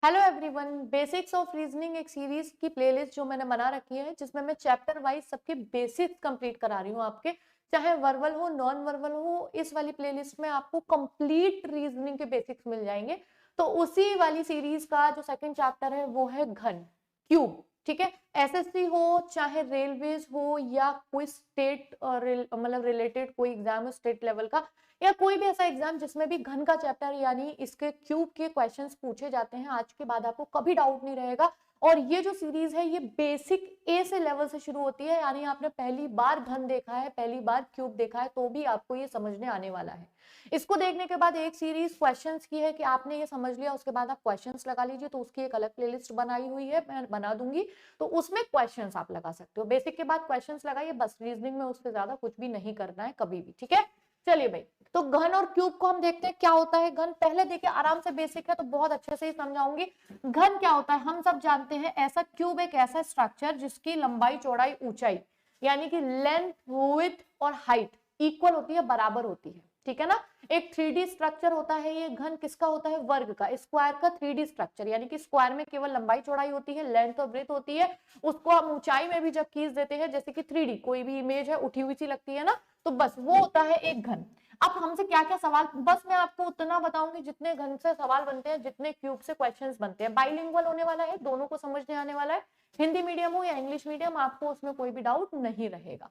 Hello everyone, basics of reasoning एक series की playlist जो मैंने बना रखी है, जिसमें मैं चैप्टर वाइज सबके बेसिक्स कंप्लीट करा रही हूँ आपके, चाहे वर्बल हो नॉन वर्बल हो। इस वाली प्लेलिस्ट में आपको कंप्लीट रीजनिंग के बेसिक्स मिल जाएंगे। तो उसी वाली सीरीज का जो सेकंड चैप्टर है वो है घन, क्यूब। ठीक है, एसएससी हो चाहे रेलवेज हो या कोई स्टेट मतलब रिलेटेड कोई एग्जाम हो स्टेट लेवल का, या कोई भी ऐसा एग्जाम जिसमें भी घन का चैप्टर यानी इसके क्यूब के क्वेश्चंस पूछे जाते हैं, आज के बाद आपको कभी डाउट नहीं रहेगा। और ये जो सीरीज है ये बेसिक ए से लेवल से शुरू होती है, यानी आपने पहली बार घन देखा है, पहली बार क्यूब देखा है, तो भी आपको ये समझने आने वाला है। इसको देखने के बाद एक सीरीज क्वेश्चंस की है कि आपने ये समझ लिया, उसके बाद आप क्वेश्चंस लगा लीजिए। तो उसकी एक अलग प्लेलिस्ट बनाई हुई है, मैं बना दूंगी, तो उसमें क्वेश्चंस आप लगा सकते हो। बेसिक के बाद क्वेश्चंस लगाइए बस, रीजनिंग में उससे ज्यादा कुछ भी नहीं करना है कभी भी। ठीक है, चलिए भाई, तो घन और क्यूब को हम देखते हैं क्या होता है। घन पहले देखिए, आराम से बेसिक है तो बहुत अच्छे से ही समझाऊंगी। घन क्या होता है हम सब जानते हैं। ऐसा क्यूब एक ऐसा स्ट्रक्चर जिसकी लंबाई चौड़ाई ऊंचाई यानी कि लेंथ विड्थ और हाइट इक्वल होती है, बराबर होती है। ठीक है ना, एक 3D स्ट्रक्चर होता है ये। घन किसका होता है? वर्ग का, स्क्वायर का 3D स्ट्रक्चर, यानी कि स्क्वायर में केवल लंबाई चौड़ाई होती है, लेंथ और ब्रेथ होती है। उसको हम ऊंचाई में भी जब खींच देते हैं, जैसे कि 3D कोई भी इमेज है उठी हुई सी लगती है ना, तो बस वो होता है एक घन। अब हमसे क्या क्या सवाल, बस मैं आपको उतना बताऊंगी जितने घन से सवाल बनते हैं, जितने क्यूब से क्वेश्चंस बनते हैं। बाइलिंगुअल होने वाला है, दोनों को समझने आने वाला है, हिंदी मीडियम हो या इंग्लिश मीडियम, आपको उसमें कोई भी डाउट नहीं रहेगा।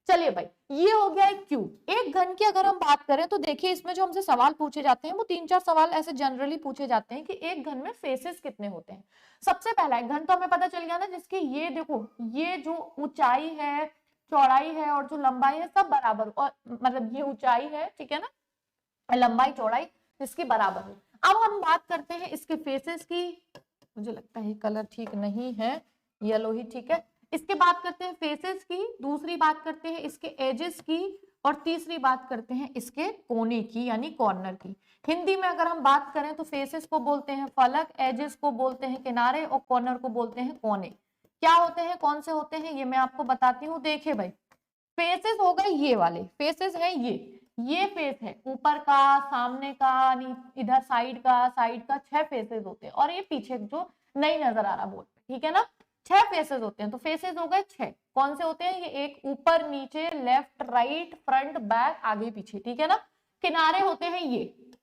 चलिए भाई, ये हो गया एक क्यूब। एक घन की अगर हम बात करें तो देखिए, इसमें जो हमसे सवाल पूछे जाते हैं वो 3-4 सवाल ऐसे जनरली पूछे जाते हैं कि एक घन में फेसेस कितने होते हैं। सबसे पहला है घन, तो हमें पता चल गया ना, जिसके ये देखो, ये जो ऊंचाई है, चौड़ाई है और जो लंबाई है सब बराबर, और मतलब ये ऊंचाई है, ठीक है ना, लंबाई चौड़ाई जिसकी बराबर है। अब हम बात करते हैं इसके फेसेस की। मुझे लगता है कलर ठीक नहीं है, येलो ही ठीक है। इसके बात करते हैं फेसेस की, दूसरी बात करते हैं इसके एजेस की, और तीसरी बात करते हैं इसके कोने की यानी कॉर्नर की। हिंदी में अगर हम बात करें तो फेसेस को बोलते हैं फलक, एजेस को बोलते हैं किनारे, और कॉर्नर को बोलते हैं कोने। क्या होते हैं, कौन से होते हैं, ये मैं आपको बताती हूँ। देखिए भाई, फेसेस हो गए ये वाले फेसेस है, ये फेस है ऊपर का, सामने का, इधर साइड का 6 फेसेस होते हैं, और ये पीछे जो नहीं नजर आ रहा बोर्ड पे, ठीक है ना, 6 फेसेस होते हैं। तो फेसेस हो गए 6। कौन से होते हैं ये? एक ऊपर नीचे, लेफ्ट राइट, फ्रंट बैक, आगे पीछे, ठीक है ना। किनारे होते हैं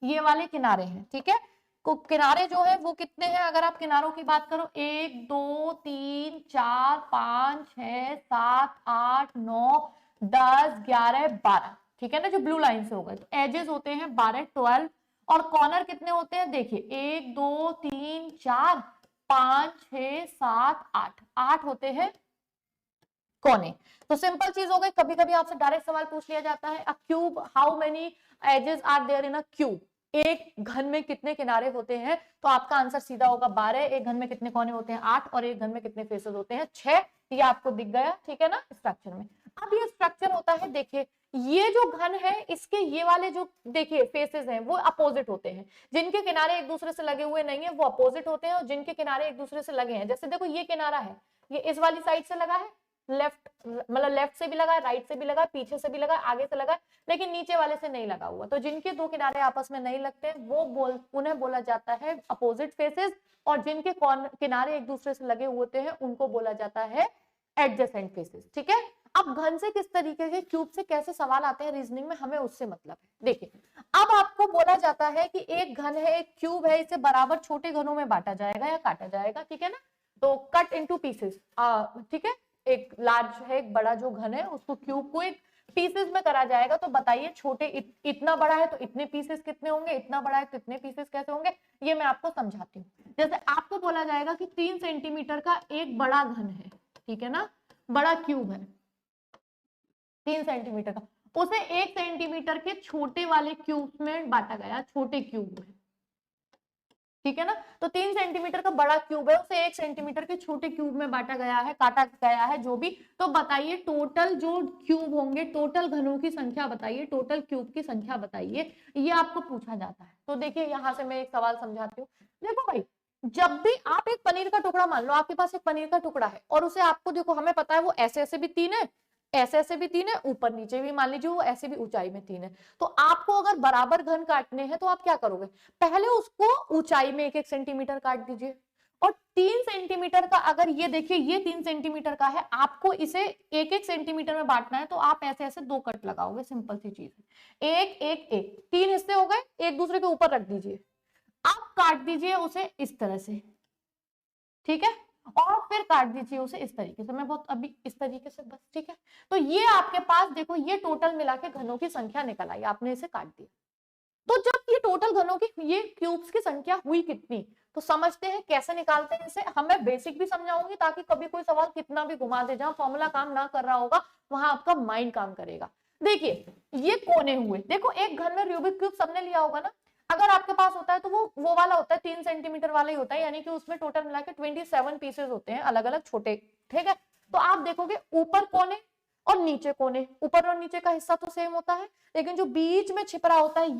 ये वाले किनारे हैं, ठीक है। किनारे जो है वो कितने हैं, अगर आप किनारों की बात करो, 1 2 3 4 5 6 7 8 9 10 11 12, ठीक है ना, जो ब्लू लाइन से हो गए। तो एजेस होते हैं 12 12, और कॉर्नर कितने होते हैं? देखिए 1 2 3 4 5 6 7 8, 8 होते हैं कोने। तो सिंपल चीज हो गई। कभी कभी आपसे डायरेक्ट सवाल पूछ लिया जाता है, a cube how many edges are there in a cube, एक घन में कितने किनारे होते हैं, तो आपका आंसर सीधा होगा 12। एक घन में कितने कोने होते हैं? 8। और एक घन में कितने फेसेस होते हैं? 6। ये आपको दिख गया, ठीक है ना, स्ट्रक्चर में। अब ये स्ट्रक्चर होता है, देखिए ये जो घन है इसके ये वाले जो देखिए फेसेस हैं वो अपोजिट होते हैं। जिनके किनारे एक दूसरे से लगे हुए नहीं है वो अपोजिट होते हैं, और जिनके किनारे एक दूसरे से लगे हैं, जैसे देखो ये किनारा है, ये इस वाली साइड से लगा है, लेफ्ट मतलब लेफ्ट से भी लगा है, राइट से भी लगा है, पीछे से भी लगा है, आगे से लगा है, लेकिन नीचे वाले से नहीं लगा हुआ। तो जिनके दो किनारे आपस में नहीं लगते वो उन्हें बोला जाता है अपोजिट फेसेस, और जिनके किनारे एक दूसरे से लगे होते हैं उनको बोला जाता है एडजेसेंट फेसेस। ठीक है, अब घन से किस तरीके के, क्यूब से कैसे सवाल आते हैं रीजनिंग में, हमें उससे मतलब है। देखिए, अब आपको बोला जाता है कि एक घन है, एक क्यूब है, इसे बराबर छोटे घनों में बांटा जाएगा या काटा जाएगा, ठीक है ना। तो कट इनटू पीसेस, ठीक है, एक लार्ज है, एक बड़ा जो घन है उसको, क्यूब को एक पीसेस में करा जाएगा। तो बताइए छोटे इतना बड़ा है तो इतने पीसेस कितने होंगे, इतना बड़ा है तो इतने पीसेस कैसे होंगे, ये मैं आपको समझाती हूँ। जैसे आपको बोला जाएगा कि 3 सेंटीमीटर का एक बड़ा घन है, ठीक है ना, बड़ा क्यूब है 3 सेंटीमीटर का, उसे 1 सेंटीमीटर के छोटे वाले क्यूब में बांटा गया, छोटे क्यूब में, ठीक है ना। तो 3 सेंटीमीटर का बड़ा क्यूब है, उसे 1 सेंटीमीटर के छोटे क्यूब में बांटा गया है, काटा गया है जो भी। तो बताइए टोटल जो क्यूब होंगे, टोटल घनों की संख्या बताइए, टोटल क्यूब की संख्या बताइए, ये आपको पूछा जाता है। तो देखिए यहां से मैं एक सवाल समझाती हूँ। देखो भाई, जब भी आप एक पनीर का टुकड़ा, मान लो आपके पास एक पनीर का टुकड़ा है, और उसे आपको देखो, हमें पता है वो ऐसे ऐसे भी 3 है, ऐसे ऐसे भी 3 है, ऊपर नीचे भी मान लीजिए वो ऐसे भी ऊंचाई में 3 है। तो आपको अगर बराबर घन काटने हैं तो आप क्या करोगे, पहले उसको ऊंचाई में 1-1 सेंटीमीटर काट दीजिए, और 3 सेंटीमीटर का, अगर ये देखिए ये 3 सेंटीमीटर का है, आपको इसे 1-1 सेंटीमीटर में बांटना है, तो आप ऐसे ऐसे 2 कट लगाओगे, सिंपल सी चीज है। 1-1-1 3 हिस्से हो गए, एक दूसरे के ऊपर रख दीजिए, आप काट दीजिए उसे इस तरह से, ठीक है, और फिर काट दीजिए उसे इस तरीके से, मैं बहुत अभी इस तरीके से बस, ठीक है। तो ये आपके पास देखो, ये टोटल मिला के घनों की संख्या निकल आई, आपने इसे काट दिया। तो जब ये टोटल घनों की, ये क्यूब्स की संख्या हुई कितनी, तो समझते हैं कैसे निकालते हैं इसे। मैं बेसिक भी समझाऊंगी ताकि कभी कोई सवाल कितना भी घुमा दे, जहां फॉर्मूला काम ना कर रहा होगा वहां आपका माइंड काम करेगा। देखिए ये कोने हुए, देखो एक घर में रूबिक क्यूब सबने लिया होगा ना, अगर आपके पास होता है तो वो वाला होता है, 3 सेंटीमीटर वाला ही होता है, यानी कि उसमें टोटल मिला के 27 पीसेस होते हैं, अलग अलग छोटे, ठीक है। तो आप देखोगे ऊपर कोने और नीचे कोने, ऊपर और नीचे का हिस्सा तो सेम होता है, लेकिन जो बीच में छिप रहा होता है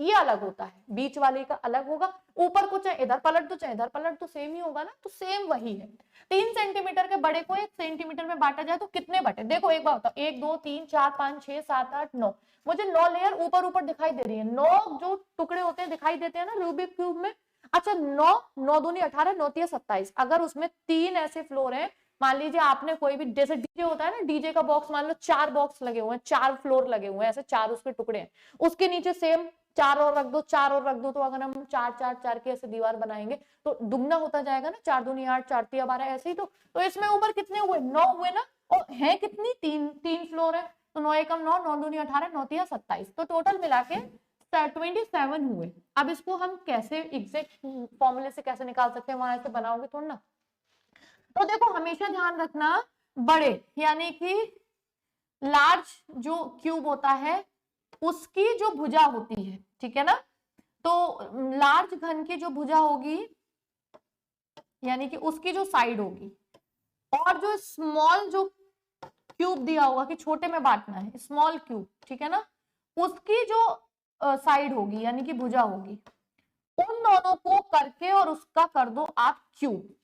ये अलग होता है, बीच वाले का अलग होगा। ऊपर को चाहे इधर पलट दो चाहे इधर पलट दो, सेम ही होगा ना, तो सेम वही है। 3 सेंटीमीटर के बड़े को 1 सेंटीमीटर में बांटा जाए तो कितने बटे, देखो एक बार बताओ, 1 2 3 4 5 6 7 8 9, मुझे 9 लेयर ऊपर ऊपर दिखाई दे रही है, 9 जो टुकड़े होते हैं दिखाई देते हैं ना रूबिक क्यूब में। अच्छा 9 9 दूनी 18 9 तिया 27, अगर उसमें 3 ऐसे फ्लोर है, मान लीजिए आपने कोई भी, जैसे डीजे होता है ना, डीजे का बॉक्स मान लो 4 बॉक्स लगे हुए हैं, 4 फ्लोर लगे हुए हैं, ऐसे 4 उसके टुकड़े हैं, उसके नीचे सेम 4 और रख दो, 4 और रख दो, तो अगर हम 4 4 4 की ऐसे दीवार बनाएंगे तो दुगना होता जाएगा ना, 4 दूनी 8 4 तिया 12, ऐसे ही। तो इसमें ऊपर कितने हुए, 9 हुए ना, और है कितनी, 3 फ्लोर है, तो 9 एकम 9 9 दूनी 18 9 तिया 27, तो टोटल मिला के 27 हुए। अब इसको हम कैसे एग्जैक्ट फॉर्मूले से कैसे निकाल सकते हैं, वहां ऐसे बनाओगे थोड़ा ना। तो देखो हमेशा ध्यान रखना, बड़े यानी कि लार्ज जो क्यूब होता है उसकी जो भुजा होती है, ठीक है ना, तो लार्ज घन की जो भुजा होगी यानी कि उसकी जो साइड होगी, और जो स्मॉल जो क्यूब दिया होगा कि छोटे में बांटना है, स्मॉल क्यूब, ठीक है ना, उसकी जो साइड होगी यानी कि भुजा होगी, उन दोनों को करके और उसका कर दो आप क्यूब,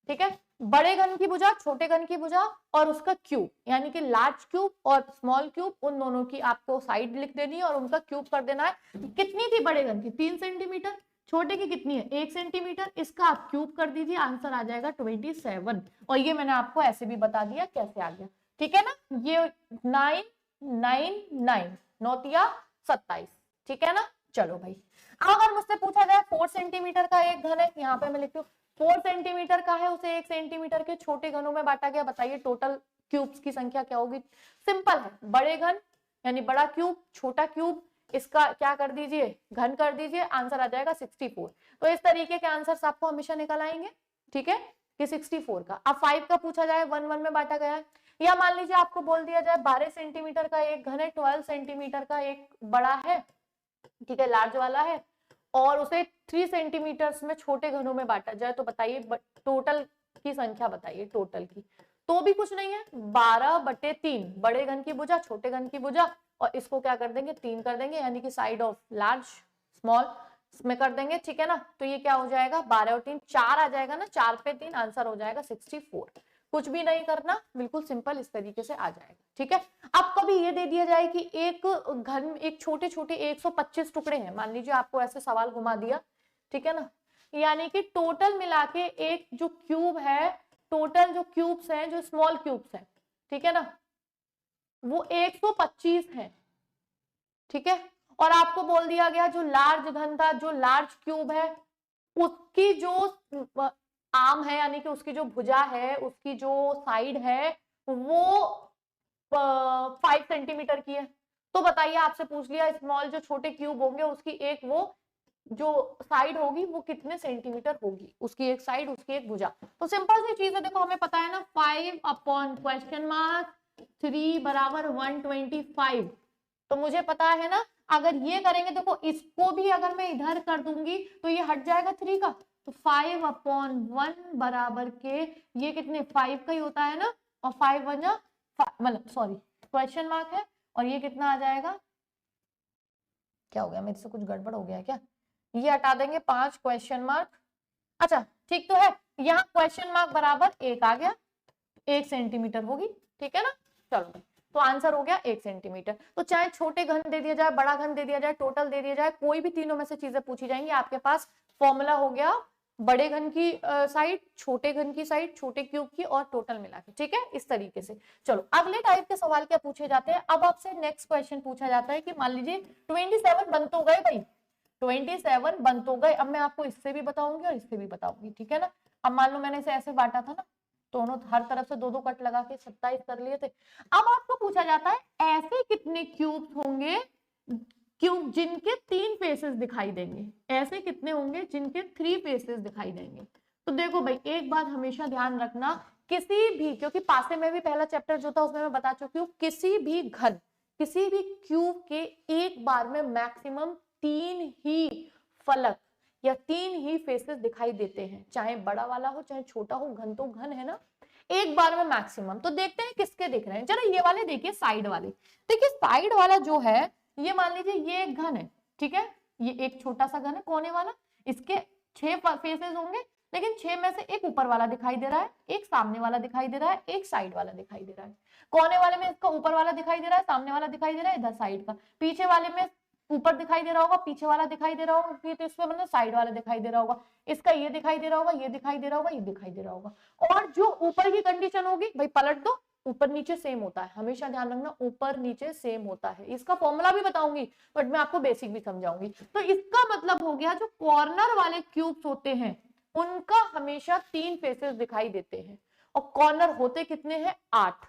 ठीक है। बड़े घन की भुजा, छोटे घन की भुजा और उसका क्यूब, यानी कि लार्ज क्यूब और स्मॉल क्यूब, उन दोनों की आपको साइड लिख देनी है और उनका क्यूब कर देना है। कितनी थी बड़े घन की, 3 सेंटीमीटर, छोटे की कितनी है 1 सेंटीमीटर, इसका आप क्यूब कर दीजिए, आंसर आ जाएगा 27। और ये मैंने आपको ऐसे भी बता दिया कैसे आ गया, ठीक है ना। ये 9 9 9 9 तिया 27, ठीक है ना। चलो भाई, अगर मुझसे पूछा जाए 4 सेंटीमीटर का एक घन है, यहाँ पे मैं लिखती हूँ 4 सेंटीमीटर का है, उसे 1 सेंटीमीटर के छोटे घनों में बांटा गया, बताइए टोटल क्यूब्स की संख्या क्या होगी। सिंपल है, बड़े घन यानी बड़ा क्यूब, छोटा क्यूब, इसका क्या कर दीजिए, घन कर दीजिए, आंसर आ जाएगा 64। तो इस तरीके के आंसर आपको हमेशा निकल आएंगे, ठीक है, कि 64 का। अब 5 का पूछा जाए 1 1 में बांटा गया है, या मान लीजिए आपको बोल दिया जाए 12 सेंटीमीटर का एक घन है, 12 सेंटीमीटर का एक बड़ा है, ठीक है, लार्ज वाला है, और उसे 3 सेंटीमीटर में छोटे घनों में बांटा जाए, तो बताइए टोटल की संख्या बताइए, टोटल की। तो भी कुछ नहीं है, 12/3, बड़े घन की भुजा छोटे घन की भुजा, और इसको क्या कर देंगे 3 कर देंगे, यानी कि साइड ऑफ लार्ज स्मॉल इसमें कर देंगे, ठीक है ना। तो ये क्या हो जाएगा, 12 और 3 4 आ जाएगा ना, 4 पे 3, आंसर हो जाएगा 64। कुछ भी नहीं करना, बिल्कुल सिंपल इस तरीके से आ जाएगा, ठीक है। अब कभी ये दे दिया जाए कि एक घर में एक छोटे छोटे 125 टुकड़े हैं, मान लीजिए आपको ऐसे सवाल घुमा दिया, ठीक है ना, यानी कि टोटल मिला के एक जो क्यूब है, टोटल जो क्यूब्स हैं, जो स्मॉल क्यूब्स हैं, ठीक है ना, वो 125 है, ठीक है। और आपको बोल दिया गया जो लार्ज घन था, जो लार्ज क्यूब है, उसकी जो आर्म है यानी कि उसकी जो भुजा है, उसकी जो साइड है, वो 5 सेंटीमीटर की है। तो बताइए, आपसे पूछ लिया स्मॉल जो छोटे क्यूब होंगे उसकी एक वो जो साइड होगी वो कितने सेंटीमीटर होगी, उसकी एक साइड उसकी एक भुजा। तो सिंपल सी चीज है, देखो हमें पता है ना 5 अपॉन क्वेश्चन मार्क 3 बराबर 125, तो मुझे पता है ना, अगर ये करेंगे, देखो इसको भी अगर मैं इधर कर दूंगी तो ये हट जाएगा 3 का, तो 5 अपॉन 1 बराबर के ये कितने 5 का ही होता है ना, और 5 1 जा मतलब सॉरी क्वेश्चन मार्क है, और ये कितना आ जाएगा, क्या हो गया मेरे से कुछ गड़बड़ हो गया क्या, ये हटा देंगे 5 क्वेश्चन मार्क, अच्छा ठीक तो है, यहाँ क्वेश्चन मार्क बराबर 1 आ गया, 1 सेंटीमीटर होगी, ठीक है ना। चलो तो तो आंसर हो गया 1 सेंटीमीटर। तो चाहे छोटे घन दे दिया जाए, बड़ा घन दे दिया जाए, टोटल दे दिया जाए, कोई भी तीनों में से चीजें पूछी जाएंगी, आपके पास फॉर्मूला हो गया बड़े घन की साइड, छोटे घन की साइड, छोटे क्यूब की और टोटल मिला के। ठीक है, इस तरीके से। चलो अगले टाइप के सवाल क्या पूछे जाते हैं। अब आपसे नेक्स्ट क्वेश्चन पूछा जाता है कि मान लीजिए 27 बन तो गए भाई, 27 बन तो गए। अब मैं आपको इससे भी बताऊंगी और इससे भी बताऊंगी, ठीक है ना। अब मान लो मैंने इसे ऐसे बांटा था ना, दोनों हर तरफ से दो दो कट लगा के 27 कर लिए थे। अब आपको पूछा जाता है ऐसे कितने क्यूब्स होंगे क्यूब जिनके 3 फेसेस दिखाई देंगे, ऐसे कितने होंगे जिनके 3 फेसेस दिखाई देंगे। तो देखो भाई एक बात हमेशा ध्यान रखना, किसी भी, क्योंकि पासे में भी पहला चैप्टर जो था उसमें मैं बता चुकी हूँ, किसी भी घन, किसी भी क्यूब के एक बार में मैक्सिमम 3 ही फलक या 3 ही फेसेस दिखाई देते हैं, चाहे बड़ा वाला हो चाहे छोटा हो, घन तो घन है ना, एक बार में मैक्सिमम। तो देखते हैं किसके दिख रहे हैं। जरा ये वाले देखिए, साइड वाले देखिए। साइड वाला जो है ये मान लीजिए ये एक घन है, ठीक है, ये एक छोटा सा घन है कोने वाला, इसके 6 फेसेस होंगे, लेकिन 6 में से एक ऊपर वाला दिखाई दे रहा है, एक सामने वाला दिखाई दे रहा है, एक साइड वाला दिखाई दे रहा है। कोने वाले में इसका ऊपर वाला दिखाई दे रहा है, सामने वाला दिखाई दे रहा है, इधर साइड का। पीछे वाले में ऊपर दिखाई दे रहा होगा, पीछे वाला दिखाई दे रहा होगा, तो इसमें मतलब साइड वाला दिखाई दे रहा होगा, इसका ये दिखाई दे रहा होगा, ये दिखाई दे रहा होगा, ये दिखाई दे रहा होगा। और जो ऊपर की कंडीशन होगी भाई पलट दो, ऊपर नीचे सेम होता है, हमेशा ध्यान रखना ऊपर नीचे सेम होता है। इसका फॉर्मूला भी बताऊंगी बट मैं आपको बेसिक भी समझाऊंगी। तो इसका मतलब हो गया जो कॉर्नर वाले क्यूब्स होते हैं उनका हमेशा 3 फेसेस दिखाई देते हैं, और कॉर्नर होते कितने हैं 8।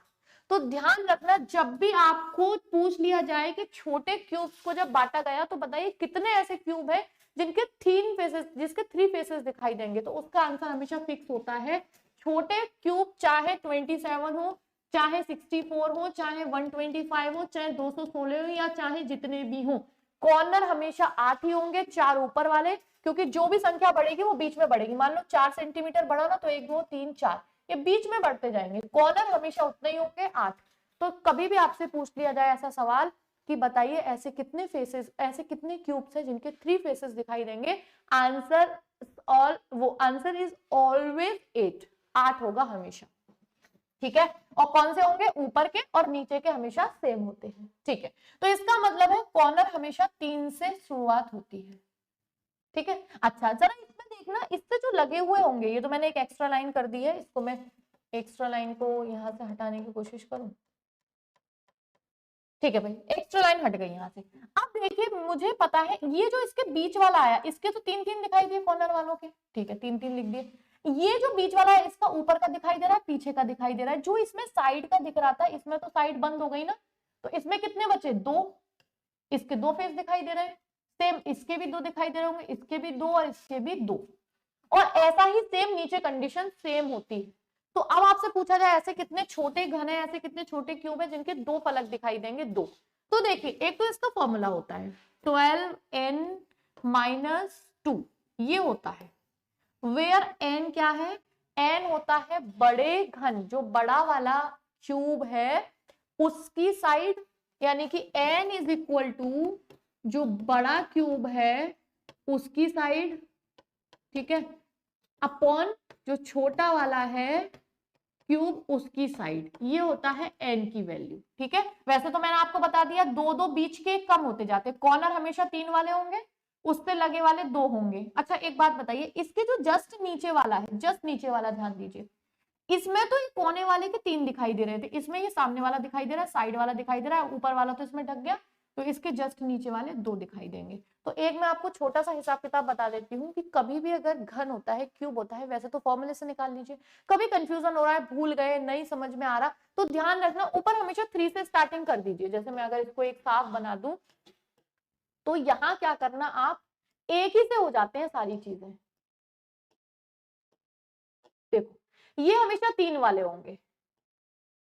तो ध्यान रखना जब भी आपको पूछ लिया जाए कि छोटे क्यूब्स को जब बांटा गया तो बताइए कितने ऐसे क्यूब है जिनके 3 फेसेस, जिसके 3 फेसेस दिखाई देंगे, तो उसका आंसर हमेशा फिक्स होता है। छोटे क्यूब चाहे 27 हो, चाहे 64 हो, चाहे 125 हो, चाहे 216 हो, या चाहे जितने भी हो, कॉर्नर हमेशा 8 ही होंगे, 4 ऊपर वाले, क्योंकि जो भी संख्या बढ़ेगी वो बीच में बढ़ेगी। मान लो 4 सेंटीमीटर बढ़ा ना, तो 1 2 3 4 ये बीच में बढ़ते जाएंगे, कॉर्नर हमेशा उतने ही होंगे 8। तो कभी भी आपसे पूछ लिया जाए ऐसा सवाल कि बताइए ऐसे कितने फेसेस, ऐसे कितने क्यूब्स हैं जिनके 3 फेसेस दिखाई देंगे, आंसर आंसर इज ऑलवेज 8 होगा हमेशा, ठीक है। और कौन से होंगे, ऊपर के और नीचे के हमेशा सेम होते हैं, ठीक है। तो इसका मतलब है कॉर्नर हमेशा 3 से शुरुआत होती है, ठीक है। अच्छा जरा इसमें देखना, इससे जो लगे हुए होंगे, ये तो मैंने एक एक्स्ट्रा लाइन कर दी है, इसको मैं एक्स्ट्रा लाइन को यहां से हटाने की कोशिश करूं, ठीक है भाई, एक्स्ट्रा लाइन हट गई यहाँ से। अब देखिए मुझे पता है ये जो इसके बीच वाला आया, इसके तो 3 3 दिखाई दिए कॉर्नर वालों के, ठीक है, 3 3 लिख दिए। ये जो बीच वाला है इसका ऊपर का दिखाई दे रहा है, पीछे का दिखाई दे रहा है। जो इसमें साइड का दिख रहा था, इसमें तो साइड बंद हो गई ना, तो इसमें कितने बचे 2, इसके 2 फेस दिखाई दे रहे हैं, सेम इसके भी 2 दिखाई दे रहे होंगे, इसके भी 2 और इसके भी 2, और ऐसा ही सेम नीचे कंडीशन सेम होती है। तो अब आपसे पूछा जाए ऐसे कितने छोटे घन है, ऐसे कितने छोटे क्यूब है जिनके 2 फलक दिखाई देंगे, 2। तो देखिए एक तो इसका फॉर्मूला होता है 12n-2, ये होता है वेयर n क्या है, n होता है बड़े घन, जो बड़ा वाला क्यूब है उसकी साइड, यानी कि n इज इक्वल टू जो बड़ा क्यूब है उसकी साइड, ठीक है, अपॉन जो छोटा वाला है क्यूब उसकी साइड, ये होता है n की वैल्यू, ठीक है। वैसे तो मैंने आपको बता दिया 2 2 बीच के कम होते जाते, कॉर्नर हमेशा 3 वाले होंगे, उससे लगे वाले 2 होंगे। अच्छा एक बात बताइए, इसके जो जस्ट नीचे वाला है, जस्ट नीचे वाला ध्यान दीजिए, इसमें तो ये कोने वाले के 3 दिखाई दे रहे थे, इसमें ये सामने वाला दिखाई दे रहा है, साइड वाला दिखाई दे रहा है, ऊपर वाला तो इसमें ढक गया, तो इसके जस्ट नीचे वाले 2 दिखाई देंगे। तो एक मैं आपको छोटा सा हिसाब किताब बता देती हूँ कि कभी भी अगर घन होता है, क्यूब होता है, वैसे तो फॉर्मूले से निकाल लीजिए, कभी कंफ्यूजन हो रहा है, भूल गए, नहीं समझ में आ रहा, तो ध्यान रखना ऊपर हमेशा 3 से स्टार्टिंग कर दीजिए। जैसे मैं अगर इसको एक साफ बना दूं तो यहाँ क्या करना, आप एक ही से हो जाते हैं सारी चीजें। देखो ये हमेशा 3 वाले होंगे,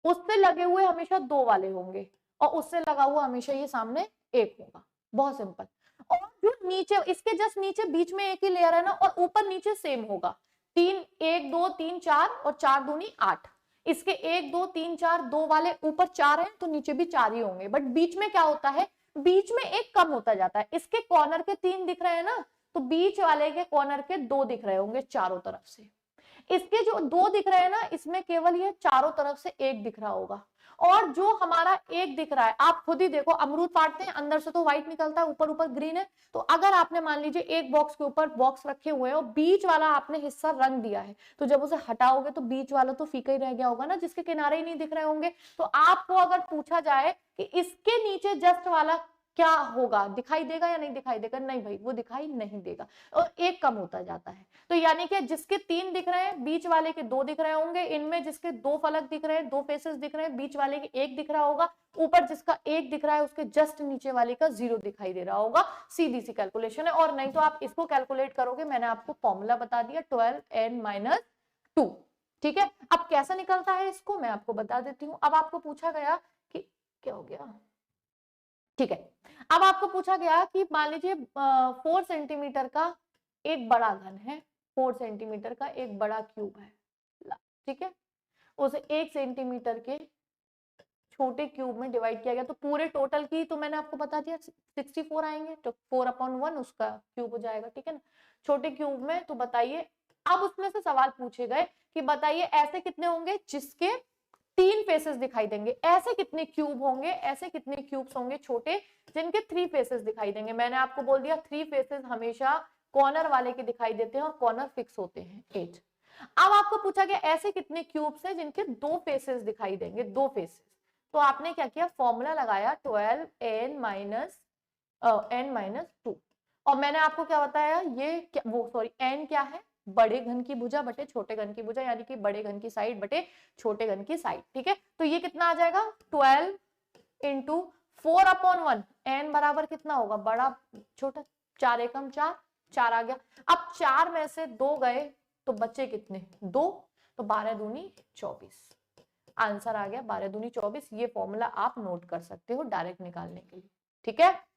उससे लगे हुए हमेशा 2 वाले होंगे, और उससे लगा हुआ हमेशा ये सामने 1 होगा, बहुत सिंपल। और जो नीचे इसके जस्ट नीचे बीच में एक ही लेयर है ना, और ऊपर नीचे सेम होगा, 3 1 2 3 4 और 4 दूनी 8, इसके 1 2 3 4 2 वाले ऊपर 4 है तो नीचे भी 4 ही होंगे, बट बीच में क्या होता है, बीच में एक कम होता जाता है। इसके कॉर्नर के 3 दिख रहे हैं ना, तो बीच वाले के कॉर्नर के 2 दिख रहे होंगे चारों तरफ से, इसके जो दो दिख रहे हैं ना, इसमें केवल ये चारों तरफ से एक दिख रहा होगा, और जो हमारा एक दिख रहा है, आप खुद ही देखो, अमरूद काटते हैं अंदर से तो व्हाइट निकलता है, ऊपर ऊपर ग्रीन है। तो अगर आपने मान लीजिए एक बॉक्स के ऊपर बॉक्स रखे हुए हैं और बीच वाला आपने हिस्सा रंग दिया है, तो जब उसे हटाओगे तो बीच वाला तो फीका ही रह गया होगा ना, जिसके किनारे ही नहीं दिख रहे होंगे। तो आपको अगर पूछा जाए कि इसके नीचे जस्ट वाला क्या होगा, दिखाई देगा या नहीं दिखाई देगा, नहीं भाई वो दिखाई नहीं देगा, और एक कम होता जाता है। तो यानी कि जिसके 3 दिख रहे हैं, बीच वाले के 2 दिख रहे होंगे, इनमें जिसके 2 फलक दिख रहे हैं, 2 फेसेस दिख रहे हैं, बीच वाले के 1 दिख रहा होगा, ऊपर जिसका 1 दिख रहा है उसके जस्ट नीचे वाले का 0 दिखाई दे रहा होगा। सीधी सी कैलकुलेशन है, और नहीं तो आप इसको कैलकुलेट करोगे, मैंने आपको फॉर्मूला बता दिया 12n-2। ठीक है, अब कैसा निकलता है इसको मैं आपको बता देती हूँ। अब आपको पूछा गया कि क्या हो गया, ठीक है, अब आपको पूछा गया कि मान लीजिए 4 सेंटीमीटर का एक बड़ा घन है, 4 सेंटीमीटर का एक बड़ा क्यूब है, ठीक है, उसे 1 सेंटीमीटर के छोटे क्यूब में डिवाइड किया गया। तो पूरे टोटल की तो मैंने आपको बता दिया 64 आएंगे, तो 4/1 उसका क्यूब हो जाएगा, ठीक है ना, छोटे क्यूब में। तो बताइए, अब उसमें से सवाल पूछे गए कि बताइए ऐसे कितने होंगे जिसके 3 फेसेस दिखाई देंगे, ऐसे कितने क्यूब होंगे, ऐसे कितने क्यूब्स होंगे छोटे जिनके 3 फेसेस दिखाई देंगे। मैंने आपको बोल दिया 3 फेसेस हमेशा कॉर्नर वाले के दिखाई देते हैं और कॉर्नर फिक्स होते हैं 8। अब आपको पूछा गया ऐसे कितने क्यूब्स हैं जिनके 2 फेसेस दिखाई देंगे, 2 फेसेस। तो आपने क्या किया, फॉर्मूला लगाया 12n-2, और मैंने आपको क्या बताया, ये क्या, वो सॉरी n क्या है, बड़े घन की भुजा बटे छोटे घन की भुजा, यानी कि बड़े घन की साइड बटे छोटे घन की साइड, ठीक है। तो ये कितना आ जाएगा, 12 इंटू 4/1, n बराबर कितना होगा, बड़ा छोटा, 4 एकम 4, 4 आ गया। अब 4 में से 2 गए तो बचे कितने, 2, तो 12 दूनी 24, आंसर आ गया 12 दूनी 24। ये फॉर्मूला आप नोट कर सकते हो डायरेक्ट निकालने के लिए, ठीक है।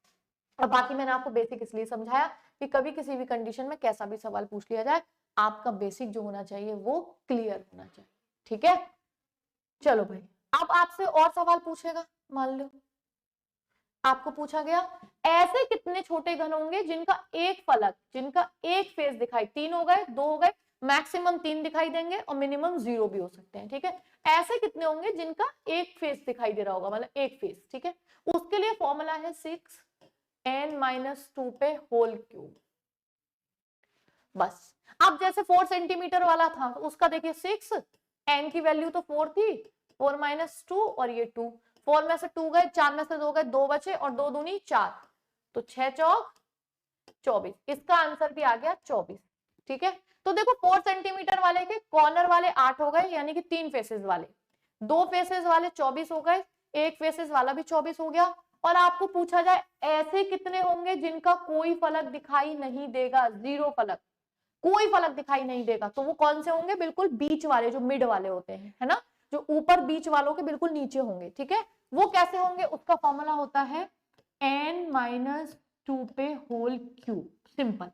और बाकी मैंने आपको बेसिक इसलिए समझाया कि कभी किसी भी कंडीशन में कैसा भी सवाल पूछ लिया जाए, आपका बेसिक जो होना चाहिए वो क्लियर होना चाहिए, ठीक है। चलो भाई, अब आपसे और सवाल पूछेगा, मान लो आपको पूछा गया ऐसे कितने छोटे घन होंगे जिनका एक फलक, जिनका एक फेस दिखाई, 3 हो गए, 2 हो गए, मैक्सिमम 3 दिखाई देंगे और मिनिमम 0 भी हो सकते हैं, ठीक है। ऐसे कितने होंगे जिनका एक फेस दिखाई दे रहा होगा, मतलब एक फेस, ठीक है। उसके लिए फॉर्मूला है 6n-2 पे होल क्यूब, बस। अब जैसे 4 सेंटीमीटर वाला था तो उसका देखिए 6, n की वैल्यू तो 4 थी, 4 - 2 और ये 2, 4 में से 2 गए, 4 में से 2 गए, 2 बचे और 2 दूनी 4, तो 6 चौक 24, इसका आंसर भी आ गया 24, ठीक है। तो देखो 4 सेंटीमीटर वाले के कॉर्नर वाले 8 हो गए, यानी कि 3 फेसेस वाले, 2 फेसेस वाले 24 हो गए, एक फेसेस वाला भी 24 हो गया। और आपको पूछा जाए ऐसे कितने होंगे जिनका कोई फलक दिखाई नहीं देगा, 0 फलक, कोई फलक दिखाई नहीं देगा, तो वो कौन से होंगे, बिल्कुल बीच वाले, जो मिड वाले होते हैं, है ना, जो ऊपर बीच वालों के बिल्कुल नीचे होंगे, ठीक है। वो कैसे होंगे, उसका फॉर्मूला होता है n-2 पे होल क्यूब, सिंपल।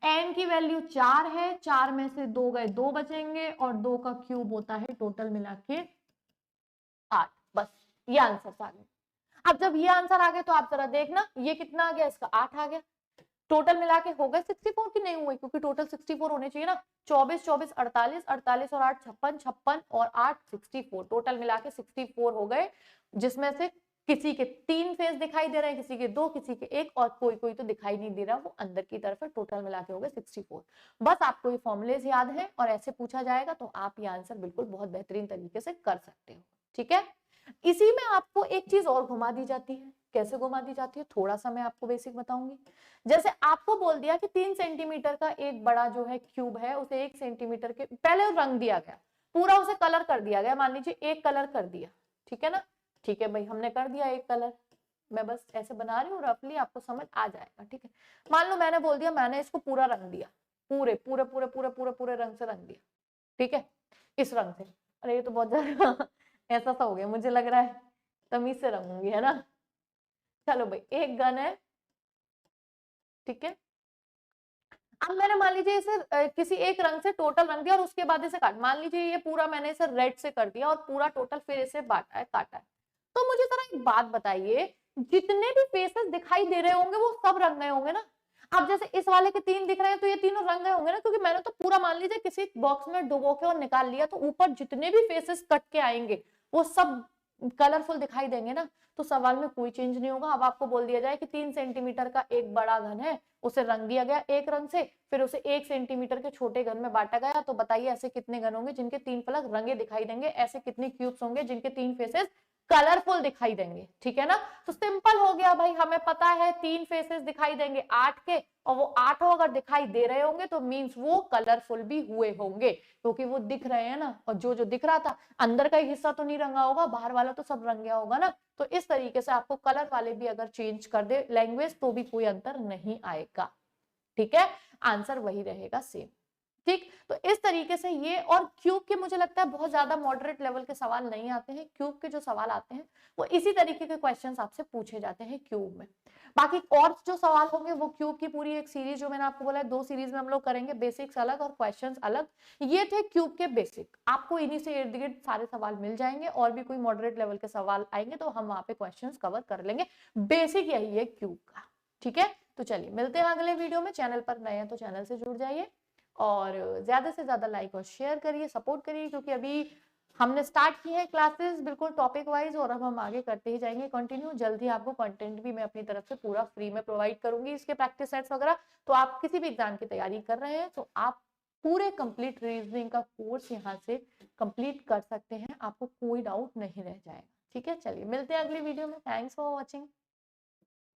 n की वैल्यू 4 है, 4 में से 2 गए, 2 बचेंगे और 2 का क्यूब होता है टोटल मिला के 8, बस ये आंसर आ गए। अब जब ये आंसर आ गए तो आप जरा देखना ये कितना आ गया, इसका 8 आ गया, टोटल मिला के हो गए 64 की नहीं हुए, क्योंकि टोटल 64 होने चाहिए ना, 24 24 48, 48 और 8 56, 56 और 8 64, टोटल मिला के 64 हो गए, जिसमें से किसी के 3 फेस दिखाई दे रहे हैं, किसी के 2, किसी के 1 और कोई कोई तो दिखाई नहीं दे रहा, वो अंदर की तरफ है, टोटल मिला के हो गए 64। बस आपको ये फॉर्मुलेज याद है और ऐसे पूछा जाएगा तो आप ये आंसर बिल्कुल बहुत बेहतरीन तरीके से कर सकते हो, ठीक है। इसी में आपको एक चीज और घुमा दी जाती है, कैसे घुमा दी जाती है, थोड़ा सा मैं आपको बेसिक बताऊंगी। जैसे आपको बोल दिया कि 3 सेंटीमीटर का एक बड़ा जो है क्यूब है, उसे 1 सेंटीमीटर के पहले रंग दिया गया, पूरा उसे कलर कर दिया गया, मान लीजिए एक कलर कर दिया, ठीक है ना, ठीक है भाई, हमने कर दिया एक कलर, मैं बस ऐसे बना रही हूँ रफली, आपको समझ आ जाएगा, ठीक है। मान लो मैंने बोल दिया, मैंने इसको पूरा रंग दिया, पूरे पूरे पूरे पूरे पूरे पूरे रंग से रंग दिया, ठीक है, इस रंग से। अरे ये तो बहुत ज्यादा ऐसा सा हो गया, मुझे लग रहा है तमीज से रंगूंगी, है ना। चलो भाई, एक गन है, ठीक है। अब मैंने मान लीजिए इसे किसी एक रंग से टोटल रंग दिया और उसके बाद इसे काट, मान लीजिए ये पूरा मैंने इसे रेड से कर दिया और पूरा टोटल फिर इसे बांटा है, काटा है। तो मुझे जरा एक बात बताइए, जितने भी फेसेस दिखाई दे रहे होंगे वो सब रंग गए होंगे ना। अब जैसे इस वाले के 3 दिख रहे हैं तो ये तीनों रंग गए होंगे ना, क्योंकि मैंने तो पूरा मान लीजिए किसी बॉक्स में डुबो के और निकाल लिया, तो ऊपर जितने भी फेसेस कट के आएंगे वो सब कलरफुल दिखाई देंगे ना, तो सवाल में कोई चेंज नहीं होगा। अब आपको बोल दिया जाए कि 3 सेंटीमीटर का एक बड़ा घन है, उसे रंग दिया गया एक रंग से, फिर उसे 1 सेंटीमीटर के छोटे घन में बांटा गया, तो बताइए ऐसे कितने घन होंगे जिनके 3 फलक रंगे दिखाई देंगे, ऐसे कितने क्यूब्स होंगे जिनके 3 फेसेस कलरफुल दिखाई देंगे। ठीक है ना, तो सिंपल हो गया भाई, हमें पता है 3 फेसेस दिखाई देंगे 8 के, और वो 8 अगर दिखाई दे रहे होंगे तो मींस वो कलरफुल भी हुए होंगे, क्योंकि वो दिख रहे हैं ना, और जो जो दिख रहा था अंदर का हिस्सा तो नहीं रंगा होगा, बाहर वाला तो सब रंग गया होगा ना। तो इस तरीके से आपको कलर वाले भी अगर चेंज कर दे लैंग्वेज तो भी कोई अंतर नहीं आएगा। ठीक है, आंसर वही रहेगा सेम। ठीक, तो इस तरीके से ये, और क्यूब के मुझे लगता है बहुत ज्यादा मॉडरेट लेवल के सवाल नहीं आते हैं, क्यूब के जो सवाल आते हैं वो इसी तरीके के क्वेश्चंस आपसे पूछे जाते हैं क्यूब में। बाकी और जो सवाल होंगे वो क्यूब की पूरी एक सीरीज, जो मैंने आपको बोला है 2 सीरीज में हम लोग करेंगे, बेसिक्स अलग और क्वेश्चंस अलग। ये थे क्यूब के बेसिक, आपको इन्हीं से इर्द गिर्द सारे सवाल मिल जाएंगे, और भी कोई मॉडरेट लेवल के सवाल आएंगे तो हम वहां पे क्वेश्चंस कवर कर लेंगे। बेसिक यही है क्यूब का। ठीक है, तो चलिए मिलते हैं अगले वीडियो में। चैनल पर नए हैं तो चैनल से जुड़ जाइए, और ज्यादा से ज्यादा लाइक और शेयर करिए, सपोर्ट करिए, क्योंकि अभी हमने स्टार्ट की है क्लासेस बिल्कुल टॉपिक वाइज, और अब हम आगे करते ही जाएंगे कंटिन्यू। जल्दी आपको कंटेंट भी मैं अपनी तरफ से पूरा फ्री में प्रोवाइड करूंगी, इसके प्रैक्टिस सेट्स वगैरह। तो आप किसी भी एग्जाम की तैयारी कर रहे हैं तो आप पूरे कंप्लीट रीजनिंग का कोर्स यहाँ से कंप्लीट कर सकते हैं, आपको कोई डाउट नहीं रह जाएगा। ठीक है, चलिए मिलते हैं अगली वीडियो में। Thanks for watching.